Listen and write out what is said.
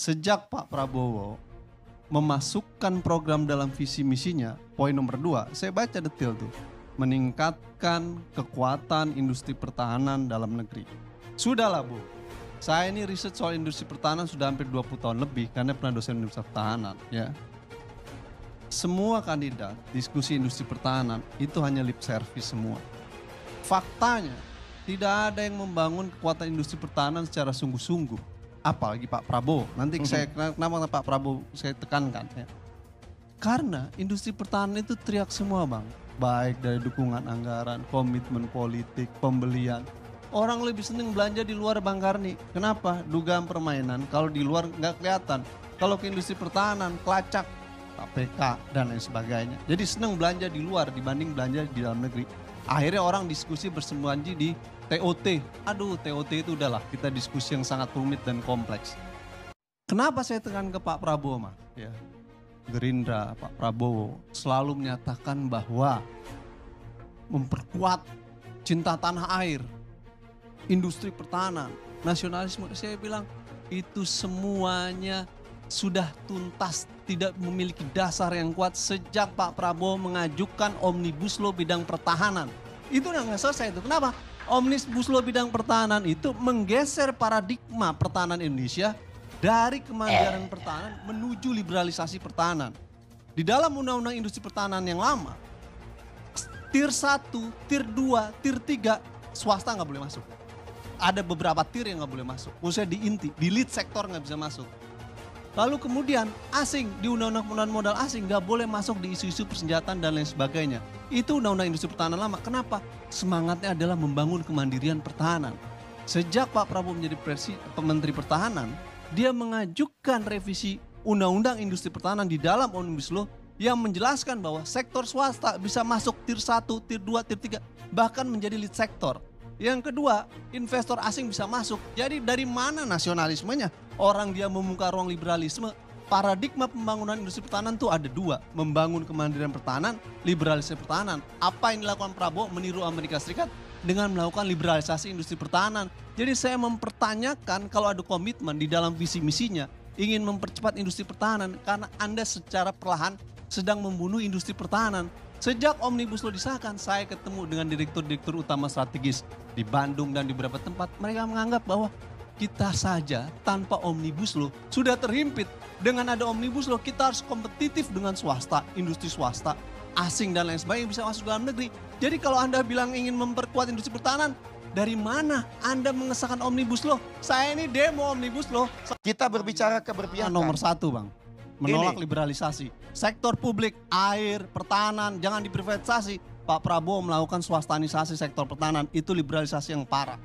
Sejak Pak Prabowo memasukkan program dalam visi misinya, poin nomor 2, saya baca detail tuh, meningkatkan kekuatan industri pertahanan dalam negeri. Sudahlah Bu, saya ini riset soal industri pertahanan sudah hampir 20 tahun lebih karena pernah dosen industri pertahanan ya. Semua kandidat diskusi industri pertahanan itu hanya lip service semua. Faktanya tidak ada yang membangun kekuatan industri pertahanan secara sungguh-sungguh. Apalagi Pak Prabowo. Nanti saya kenapa Pak Prabowo saya tekankan ya. Karena industri pertahanan itu teriak semua Bang. Baik dari dukungan anggaran, komitmen politik, pembelian. Orang lebih seneng belanja di luar Bang Karni. Kenapa? Dugaan permainan kalau di luar nggak kelihatan. Kalau ke industri pertahanan, kelacak, KPK dan lain sebagainya. Jadi seneng belanja di luar dibanding belanja di dalam negeri. Akhirnya orang diskusi bersembunyi di TOT. Aduh, TOT itu udahlah, kita diskusi yang sangat rumit dan kompleks. Kenapa saya tekan ke Pak Prabowo, Mas? Ya. Gerindra, Pak Prabowo selalu menyatakan bahwa memperkuat cinta tanah air, industri pertahanan, nasionalisme. Saya bilang itu semuanya sudah tuntas, tidak memiliki dasar yang kuat sejak Pak Prabowo mengajukan Omnibus Law bidang pertahanan. Itu udah nggak selesai itu. Kenapa? Omnibus Law bidang pertahanan itu menggeser paradigma pertahanan Indonesia dari kemandirian pertahanan menuju liberalisasi pertahanan. Di dalam Undang-Undang Industri Pertahanan yang lama, tier 1, tier 2, tier 3 swasta nggak boleh masuk. Ada beberapa tier yang nggak boleh masuk. Maksudnya di inti, di lead sektor nggak bisa masuk. Lalu kemudian asing di undang-undang modal asing nggak boleh masuk di isu-isu persenjataan dan lain sebagainya. Itu undang-undang industri pertahanan lama. Kenapa? Semangatnya adalah membangun kemandirian pertahanan. Sejak Pak Prabowo menjadi Menteri Pertahanan, dia mengajukan revisi undang-undang industri pertahanan di dalam Omnibus Law yang menjelaskan bahwa sektor swasta bisa masuk tier 1, tier 2, tier 3, bahkan menjadi lead sektor. Yang kedua, investor asing bisa masuk. Jadi dari mana nasionalismenya? Orang dia membuka ruang liberalisme. Paradigma pembangunan industri pertahanan itu ada dua. Membangun kemandirian pertahanan, liberalisasi pertahanan. Apa yang dilakukan Prabowo meniru Amerika Serikat dengan melakukan liberalisasi industri pertahanan. Jadi saya mempertanyakan kalau ada komitmen di dalam visi misinya ingin mempercepat industri pertahanan karena Anda secara perlahan sedang membunuh industri pertahanan. Sejak Omnibus Law disahkan, saya ketemu dengan direktur-direktur utama strategis di Bandung dan di beberapa tempat. Mereka menganggap bahwa kita saja tanpa Omnibus Law sudah terhimpit. Dengan ada Omnibus Law kita harus kompetitif dengan swasta, industri swasta, asing dan lain sebagainya bisa masuk dalam negeri. Jadi kalau Anda bilang ingin memperkuat industri pertahanan, dari mana Anda mengesahkan Omnibus Law? Saya ini demo Omnibus Law. Kita berbicara keberpihakan. Nomor 1 Bang. Menolak liberalisasi. Sektor publik, air, pertahanan, jangan diprivatisasi. Pak Prabowo melakukan swastanisasi sektor pertahanan, itu liberalisasi yang parah.